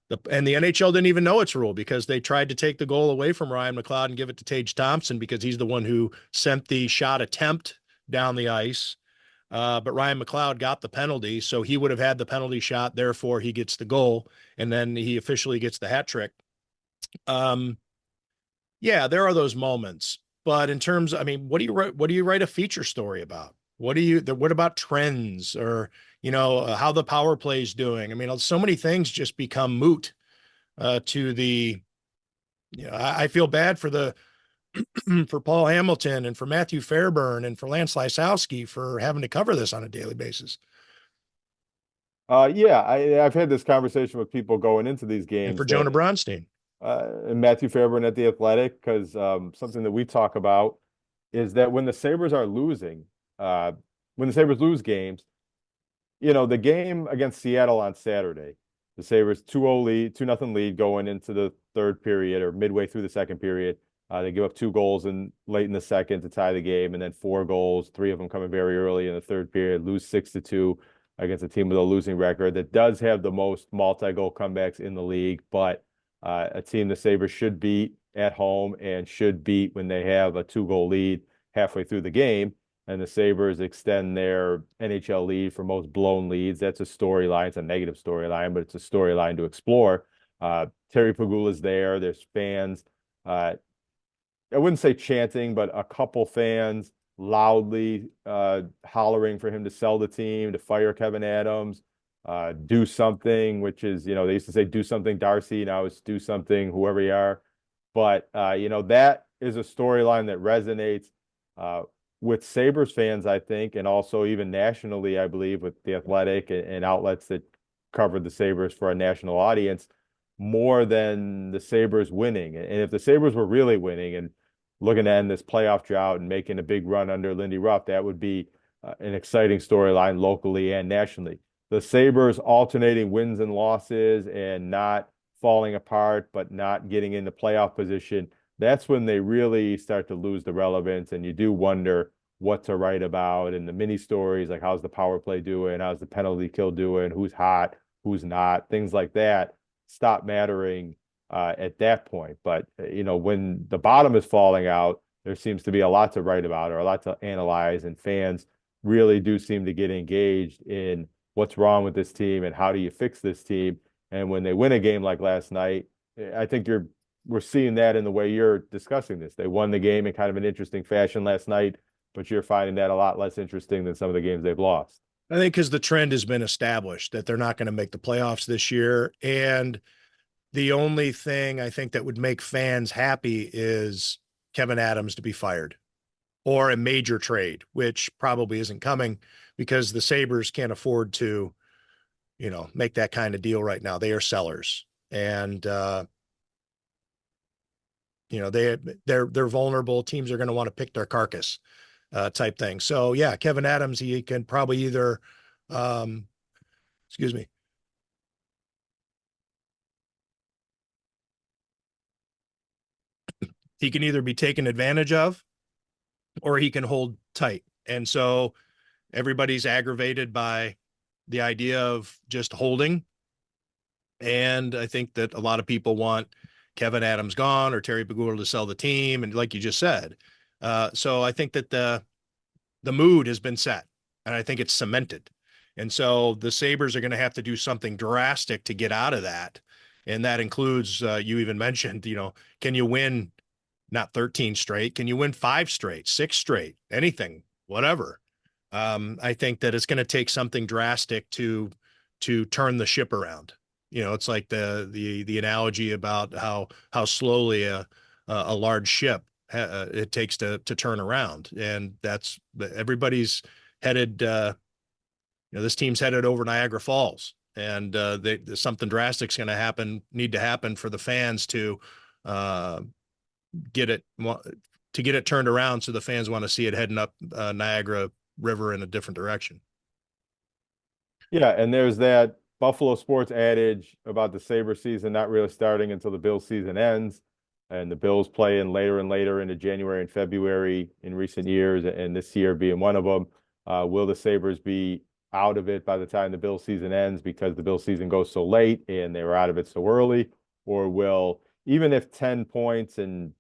NHL didn't even know its rule because they tried to take the goal away from Ryan McLeod and give it to Tage Thompson because he's the one who sent the shot attempt down the ice. But Ryan McLeod got the penalty, so he would have had the penalty shot. Therefore, he gets the goal, and then he officially gets the hat trick. There are those moments, but in terms, what do you write a feature story about? What about trends or, how the power play is doing? So many things just become moot, I feel bad for for Paul Hamilton and for Matthew Fairburn and for Lance Lysowski for having to cover this on a daily basis. I've had this conversation with people going into these games. And for Jonah Bronstein. And Matthew Fairburn at The Athletic, because something that we talk about is that when the Sabres are losing, when the Sabres lose games, the game against Seattle on Saturday, the Sabres 2-0 lead going into the third period or midway through the second period. They give up 2 goals late in the second to tie the game, and then 4 goals, 3 of them coming very early in the third period, lose 6-2 against a team with a losing record that does have the most multi-goal comebacks in the league, but a team the Sabres should beat at home and should beat when they have a 2-goal lead halfway through the game. And the Sabres extend their NHL lead for most blown leads. That's a storyline. It's a negative storyline, but it's a storyline to explore. Terry Pegula's there. There's fans. I wouldn't say chanting, but a couple fans loudly hollering for him to sell the team, to fire Kevin Adams, do something, which is, they used to say, do something, Darcy. Now it's do something, whoever you are. But, that is a storyline that resonates with Sabres fans, I think, and also even nationally, I believe, with The Athletic and outlets that covered the Sabres for a national audience, more than the Sabres winning. And if the Sabres were really winning and looking to end this playoff drought and making a big run under Lindy Ruff, that would be an exciting storyline locally and nationally. The Sabres alternating wins and losses and not falling apart, but not getting into playoff position, that's when they really start to lose the relevance, and you do wonder what to write about. And the mini stories, like how's the power play doing, how's the penalty kill doing, who's hot, who's not, things like that stop mattering at that point. But when the bottom is falling out, there seems to be a lot to write about or a lot to analyze, and fans really do seem to get engaged in what's wrong with this team and how do you fix this team. And when they win a game like last night, I think we're seeing that in the way you're discussing this. They won the game in kind of an interesting fashion last night, but you're finding that a lot less interesting than some of the games they've lost. I think because the trend has been established that they're not going to make the playoffs this year. And the only thing I think that would make fans happy is Kevin Adams to be fired or a major trade, which probably isn't coming because the Sabres can't afford to, make that kind of deal right now. They are sellers. And, they're vulnerable. Teams are going to want to pick their carcass type thing. So yeah, Kevin Adams, he can probably either, he can either be taken advantage of or he can hold tight. And so everybody's aggravated by the idea of just holding. And I think that a lot of people want Kevin Adams gone or Terry Pegula to sell the team. And like you just said, So I think that the mood has been set, and I think it's cemented. And so the Sabres are going to have to do something drastic to get out of that. And that includes, you even mentioned, can you win not 13 straight? Can you win 5 straight, 6 straight, anything, whatever? I think that it's going to take something drastic to turn the ship around. It's like the analogy about how slowly a large ship it takes to turn around, and that's everybody's headed. This team's headed over Niagara Falls, and something drastic is going to need to happen for the fans to uh, get it turned around, so the fans want to see it heading up Niagara River in a different direction. Yeah, and there's that Buffalo sports adage about the Sabre season not really starting until the Bills season ends, and the Bills play in later and later into January and February in recent years, and this year being one of them. Will the Sabres be out of it by the time the Bills season ends because the Bills season goes so late and they were out of it so early? Or will, even if 10 points and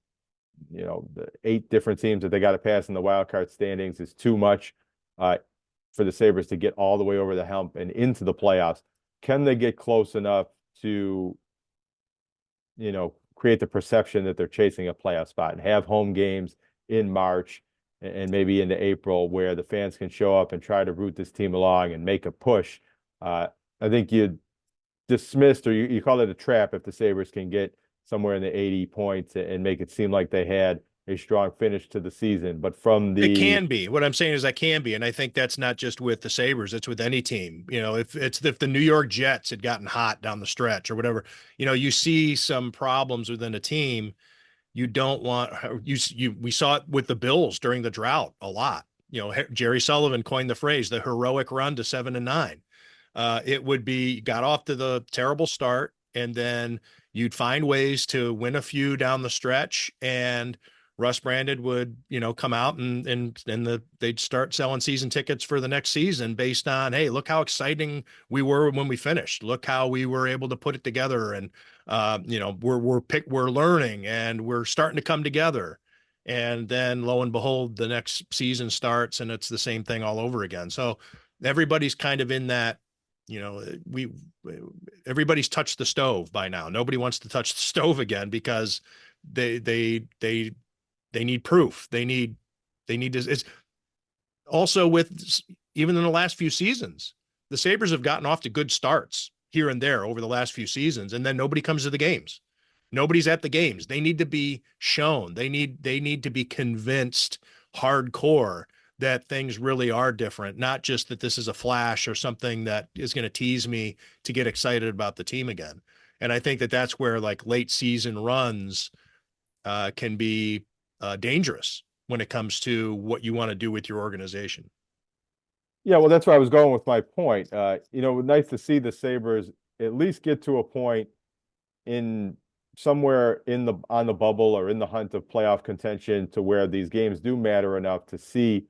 the 8 different teams that they got to pass in the wild card standings is too much for the Sabres to get all the way over the hump and into the playoffs, can they get close enough to, create the perception that they're chasing a playoff spot and have home games in March and maybe into April where the fans can show up and try to root this team along and make a push? I think you dismissed, or you call it a trap, if the Sabres can get somewhere in the 80 points and make it seem like they had a strong finish to the season. But it can be. What I'm saying is that can be, and I think that's not just with the Sabres, it's with any team. If the New York Jets had gotten hot down the stretch or whatever, you see some problems within a team. You don't want we saw it with the Bills during the drought a lot. Jerry Sullivan coined the phrase the heroic run to 7-9. It would be got off to the terrible start, and then you'd find ways to win a few down the stretch, and Russ Brandon would, come out and they'd start selling season tickets for the next season based on, hey, look how exciting we were when we finished. Look how we were able to put it together, and we're learning and we're starting to come together. And then lo and behold, the next season starts and it's the same thing all over again. So everybody's kind of in that. Everybody's touched the stove by now. Nobody wants to touch the stove again because they need proof. They need to. It's also with even in the last few seasons, the Sabres have gotten off to good starts here and there over the last few seasons, and then nobody comes to the games. Nobody's at the games. They need to be shown. They need to be convinced hardcore that things really are different, not just that this is a flash or something that is going to tease me to get excited about the team again. And I think that that's where like late season runs can be dangerous when it comes to what you want to do with your organization. Yeah, well, that's where I was going with my point. Nice to see the Sabres at least get to a point in somewhere on the bubble or in the hunt of playoff contention to where these games do matter enough to see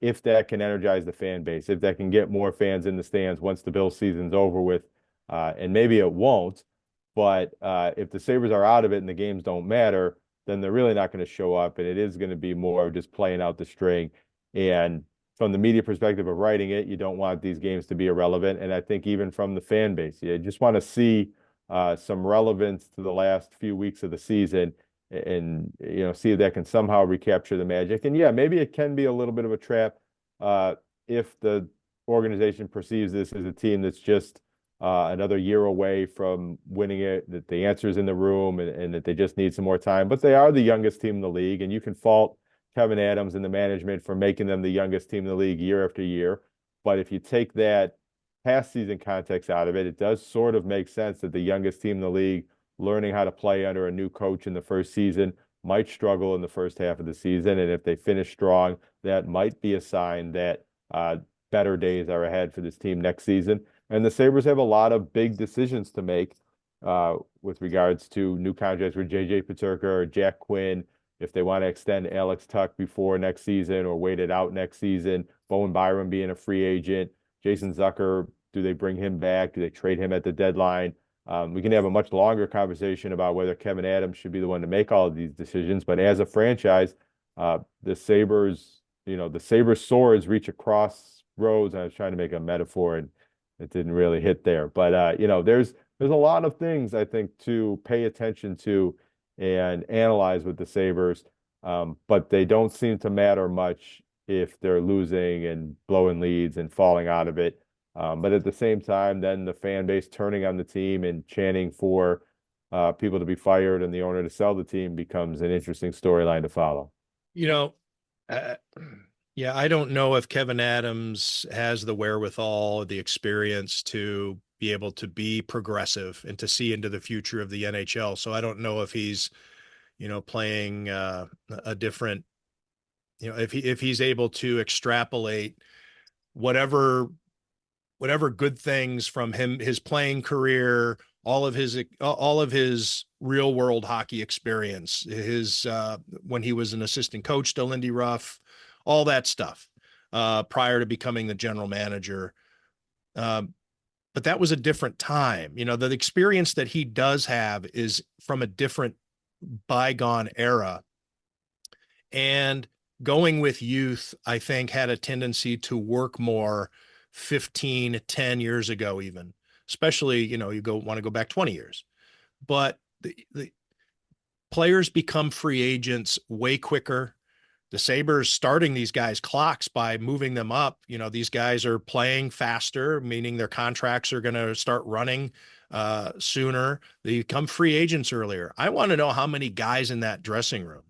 if that can energize the fan base, if that can get more fans in the stands once the Bills season's over with. And maybe it won't, but if the Sabres are out of it and the games don't matter, then they're really not going to show up. And it is going to be more of just playing out the string. And from the media perspective of writing it, you don't want these games to be irrelevant. And I think even from the fan base, you just want to see some relevance to the last few weeks of the season and see if that can somehow recapture the magic. And yeah, maybe it can be a little bit of a trap if the organization perceives this as a team that's just another year away from winning it, that the answer is in the room and that they just need some more time. But they are the youngest team in the league, and you can fault Kevin Adams and the management for making them the youngest team in the league year after year. But if you take that past season context out of it, it does sort of make sense that the youngest team in the league learning how to play under a new coach in the first season might struggle in the first half of the season. And if they finish strong, that might be a sign that better days are ahead for this team next season. And the Sabres have a lot of big decisions to make with regards to new contracts with J.J. Peterka or Jack Quinn, if they want to extend Alex Tuck before next season or wait it out next season, Bowen Byram being a free agent, Jason Zucker, do they bring him back? Do they trade him at the deadline? We can have a much longer conversation about whether Kevin Adams should be the one to make all of these decisions. But as a franchise, The Sabres, the Sabres swords reach across roads. I was trying to make a metaphor and it didn't really hit there. But there's a lot of things I think to pay attention to and analyze with the Sabres. But they don't seem to matter much if they're losing and blowing leads and falling out of it. But at the same time, then the fan base turning on the team and chanting for people to be fired and the owner to sell the team becomes an interesting storyline to follow. You know, uh, yeah, I don't know if Kevin Adams has the wherewithal, the experience to be able to be progressive and to see into the future of the NHL. So I don't know if he's, playing a different, if he's able to extrapolate whatever good things from his playing career, all of his real world hockey experience, his when he was an assistant coach to Lindy Ruff, all that stuff, prior to becoming the general manager. But that was a different time. The experience that he does have is from a different bygone era. And going with youth, I think, had a tendency to work more 10 years ago, even, especially, you want to go back 20 years. But the players become free agents way quicker. The Sabres starting these guys' clocks by moving them up. These guys are playing faster, meaning their contracts are going to start running sooner. They become free agents earlier. I want to know how many guys in that dressing room.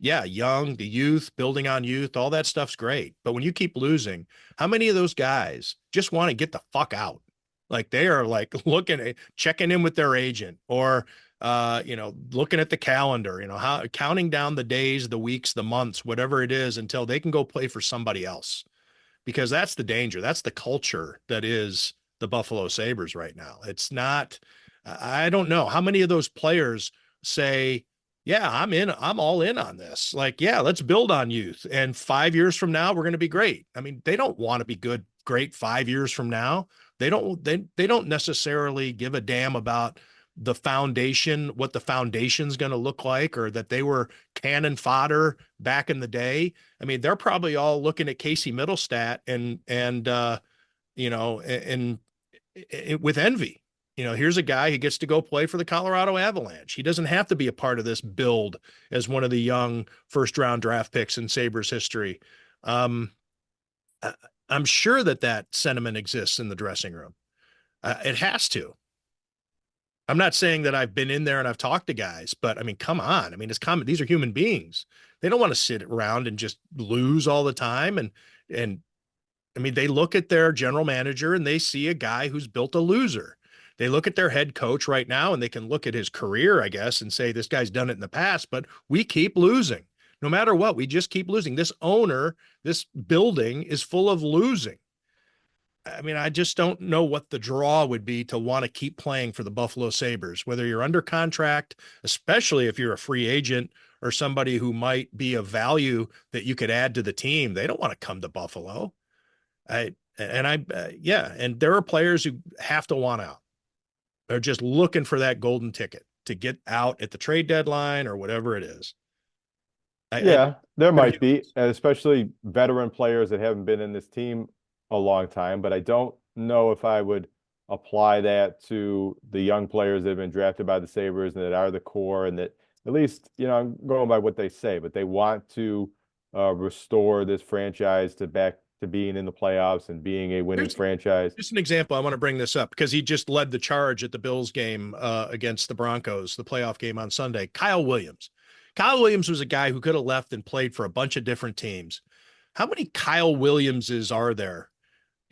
Yeah, young, the youth, building on youth, all that stuff's great. But when you keep losing, how many of those guys just want to get the fuck out? Like they are like checking in with their agent or, looking at the calendar, how counting down the days, the weeks, the months, whatever it is until they can go play for somebody else. Because that's the danger. That's the culture that is the Buffalo Sabres right now. It's not, I don't know how many of those players say, yeah, I'm all in on this. Like, yeah, let's build on youth. And 5 years from now, we're going to be great. I mean, they don't want to be great 5 years from now. They don't necessarily give a damn about the foundation, what the foundation's going to look like, or that they were cannon fodder back in the day. I mean, they're probably all looking at Casey Middlestat and with envy. Here's a guy who gets to go play for the Colorado Avalanche. He doesn't have to be a part of this build as one of the young first round draft picks in Sabres history. I'm sure that sentiment exists in the dressing room. It has to. I'm not saying that I've been in there and I've talked to guys, but I mean, come on. I mean, it's common. These are human beings. They don't want to sit around and just lose all the time. And I mean, they look at their general manager and they see a guy who's built a loser. They look at their head coach right now and they can look at his career, I guess, and say, this guy's done it in the past, but we keep losing. No matter what, we just keep losing. This owner, this building is full of losing. I mean, I just don't know what the draw would be to want to keep playing for the Buffalo Sabres, whether you're under contract, especially if you're a free agent or somebody who might be of value that you could add to the team. They don't want to come to Buffalo. And there are players who have to want out. They're just looking for that golden ticket to get out at the trade deadline or whatever it is. There might be, and especially veteran players that haven't been in this team a long time, but I don't know if I would apply that to the young players that have been drafted by the Sabres and that are the core, and that at least, I'm going by what they say, but they want to restore this franchise to back to being in the playoffs and being a winning franchise. Just an example. I want to bring this up because he just led the charge at the Bills game against the Broncos, the playoff game on Sunday. Kyle Williams. Kyle Williams was a guy who could have left and played for a bunch of different teams. How many Kyle Williamses are there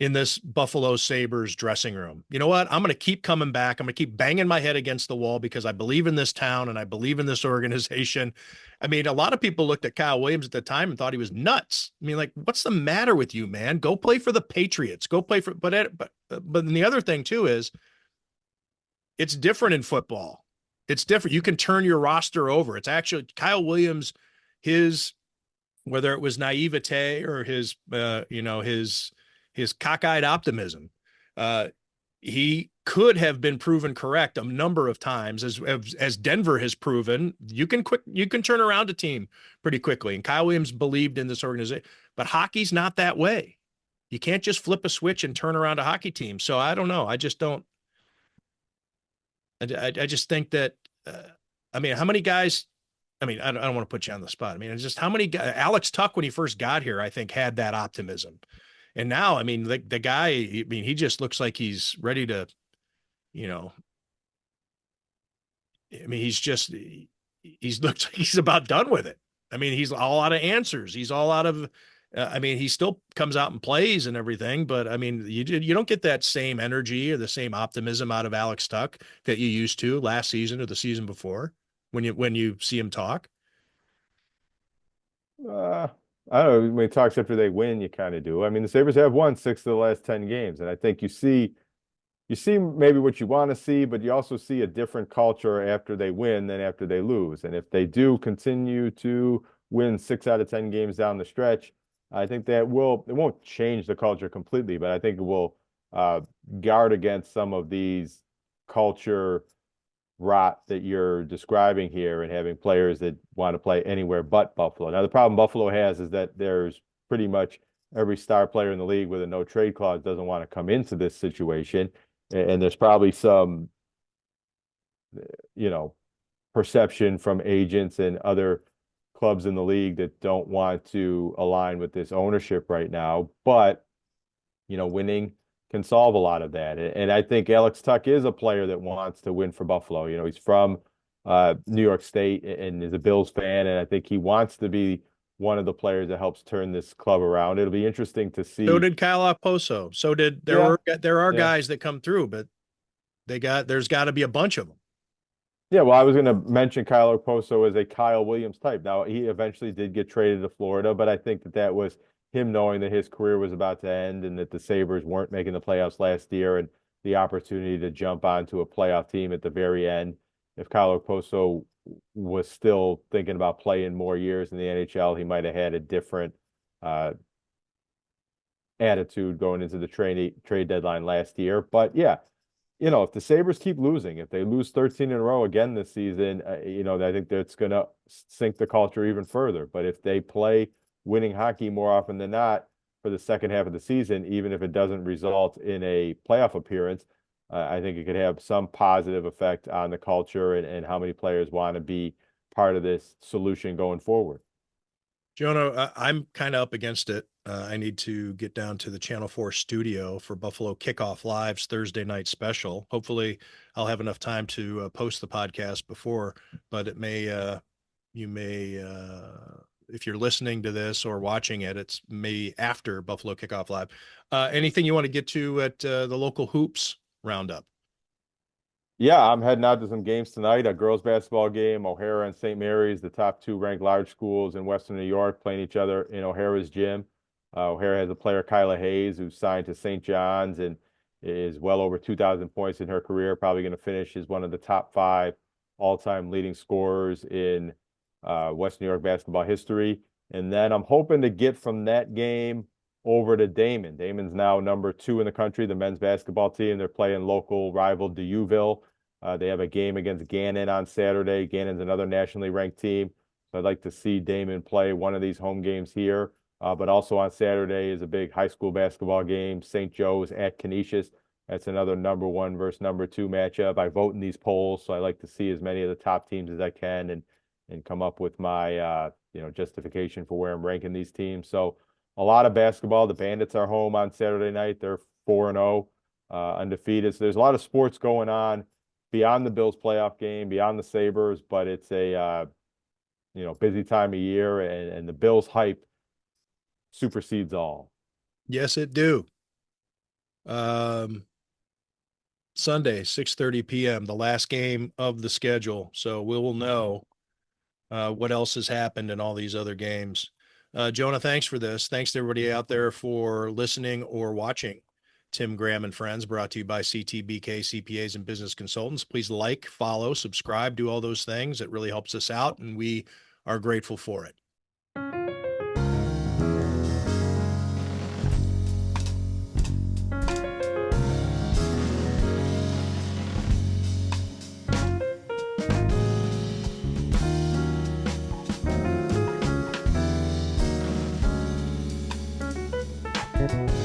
in this Buffalo Sabres dressing room? You know what? I'm going to keep coming back. I'm going to keep banging my head against the wall because I believe in this town and I believe in this organization. I mean, a lot of people looked at Kyle Williams at the time and thought he was nuts. I mean, like, what's the matter with you, man? Go play for the Patriots. Go play for, but then the other thing too is it's different in football. It's different. You can turn your roster over. It's actually Kyle Williams, whether it was naivete or his cockeyed optimism. he could have been proven correct a number of times, as Denver has proven. You can turn around a team pretty quickly, and Kyle Williams believed in this organization. But hockey's not that way. You can't just flip a switch and turn around a hockey team. So I don't know. I just don't. I just think that. I mean, how many guys? I mean, I don't want to put you on the spot. I mean, it's just how many guys? Alex Tuck, when he first got here, I think had that optimism. And now, I mean, the guy, I mean, he just looks like he's ready to, you know, I mean, he's looks like he's about done with it. I mean, he's all out of answers. He's all out of, I mean, he still comes out and plays and everything, but I mean, you don't get that same energy or the same optimism out of Alex Tuck that you used to last season or the season before when you see him talk. I don't know. When he talks after they win, you kind of do. I mean, the Sabres have won 6 of the last 10 games, and I think you see maybe what you want to see, but you also see a different culture after they win than after they lose. And if they do continue to win 6 out of 10 games down the stretch, I think it won't change the culture completely, but I think it will guard against some of these culture rot that you're describing here and having players that want to play anywhere but Buffalo. Now, the problem Buffalo has is that there's pretty much every star player in the league with a no trade clause doesn't want to come into this situation. And there's probably some, perception from agents and other clubs in the league that don't want to align with this ownership right now. But, winning can solve a lot of that. And I think Alex Tuck is a player that wants to win for Buffalo. He's from New York State and is a Bills fan. And I think he wants to be one of the players that helps turn this club around. It'll be interesting to see. So did Kyle Okposo. So did there are guys that come through, but there's got to be a bunch of them. Yeah, well, I was going to mention Kyle Okposo as a Kyle Williams type. Now, he eventually did get traded to Florida, but I think that was him knowing that his career was about to end and that the Sabres weren't making the playoffs last year and the opportunity to jump onto a playoff team at the very end. If Kyle Okposo was still thinking about playing more years in the NHL, he might have had a different attitude going into the trade deadline last year. But yeah, if the Sabres keep losing, if they lose 13 in a row again this season, I think that's going to sink the culture even further. But if they play winning hockey more often than not for the second half of the season, even if it doesn't result in a playoff appearance, I think it could have some positive effect on the culture and how many players want to be part of this solution going forward. Jonah, I'm kind of up against it. I need to get down to the Channel 4 studio for Buffalo Kickoff Live's Thursday night special. Hopefully I'll have enough time to post the podcast before, but it may, if you're listening to this or watching it, it's maybe after Buffalo Kickoff Live. Anything you want to get to at the local hoops roundup? Yeah, I'm heading out to some games tonight. A girls basketball game, O'Hara and St. Mary's, the top 2 ranked large schools in Western New York, playing each other in O'Hara's gym. O'Hara has a player, Kyla Hayes, who's signed to St. John's and is well over 2,000 points in her career, probably going to finish as one of the top 5 all-time leading scorers in West New York basketball history. And then I'm hoping to get from that game over to Damon. Damon's now number 2 in the country, the men's basketball team. They're playing local rival Deauville. They have a game against Gannon on Saturday. Gannon's another nationally ranked team. So I'd like to see Damon play one of these home games here. But also on Saturday is a big high school basketball game, St. Joe's at Canisius. That's another number 1 versus number 2 matchup. I vote in these polls, so I like to see as many of the top teams as I can and come up with my justification for where I'm ranking these teams. So a lot of basketball. The Bandits are home on Saturday night. They're 4-0, undefeated. So there's a lot of sports going on beyond the Bills playoff game, beyond the Sabres, but it's a busy time of year, and the Bills hype supersedes all. Yes, it do. Sunday, 6:30 p.m., the last game of the schedule. So we will know what else has happened in all these other games. Jonah, thanks for this. Thanks to everybody out there for listening or watching Tim Graham and Friends, brought to you by CTBK CPAs and Business Consultants. Please like, follow, subscribe, do all those things. It really helps us out, and we are grateful for it. Bye.